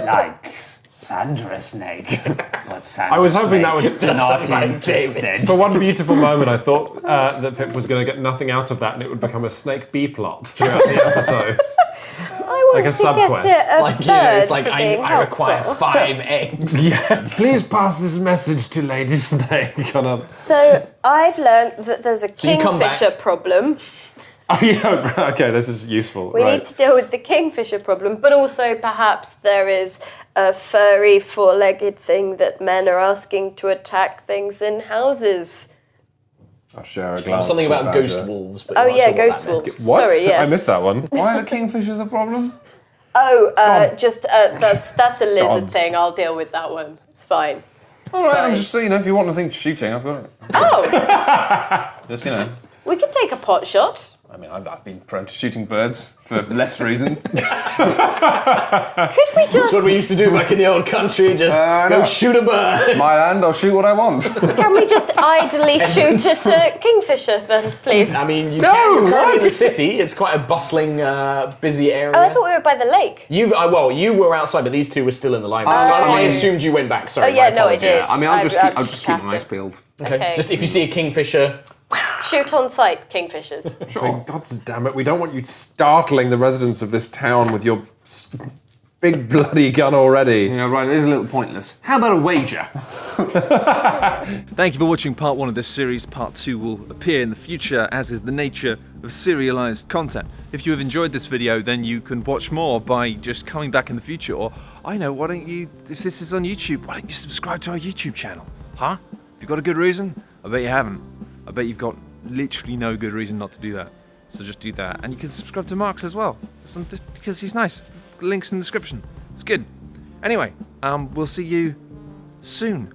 likes Sandra Snake, but Sandra I was hoping that would- Snake not like interested. For one beautiful moment, I thought that Pip was going to get nothing out of that, and it would become a snake B plot throughout the episodes. I want Like a to sub-quest. get it a Like, bird you know, it's like, for being I require helpful. 5 eggs. Yeah, please pass this message to Lady Snake on a. So I've learned that there's a you come back- kingfisher problem. Oh yeah, okay, this is useful. We right. need to deal with the kingfisher problem, but also perhaps there is a furry four-legged thing that men are asking to attack things in houses. I'll share a glass. Something with about Badger. ghost wolves. But Oh I'm not yeah, sure what ghost that meant. wolves. What? Sorry, yes. I missed that one. Why are the kingfishers a problem? Oh, that's a lizard Gods. thing. I'll deal with that one. It's fine. All right, I'm fine. just so you know, if you want anything shooting, I've got it. Oh, Just you know. we could take a pot shot. I mean, I've been prone to shooting birds for less reason. Could we just? That's what we used to do back in the old country. Just go no. shoot a bird. My land, I'll shoot what I want. Can we just idly shoot at a kingfisher then, please? I mean, you're currently in the city. It's quite a bustling, busy area. Oh, I thought we were by the lake. Well, you were outside, but these two were still in the limelight. So I assumed you went back. Sorry. Oh yeah, my no, I apologies. did. I mean, I'll just I'm keep my eyes chatting. peeled. Okay. Just if you see a kingfisher, Shoot on sight, kingfishers. So, God damn it, we don't want you startling the residents of this town with your big bloody gun already. Yeah, right, it is a little pointless. How about a wager? Thank you for watching part 1 of this series. Part 2 will appear in the future, as is the nature of serialized content. If you have enjoyed this video, then you can watch more by just coming back in the future. Or, I know, why don't you, if this is on YouTube, why don't you subscribe to our YouTube channel? Huh? Have you got a good reason? I bet you haven't. I bet you've got literally no good reason not to do that. So just do that. And you can subscribe to Mark's as well, because he's nice. The link's in the description. It's good. Anyway, we'll see you soon.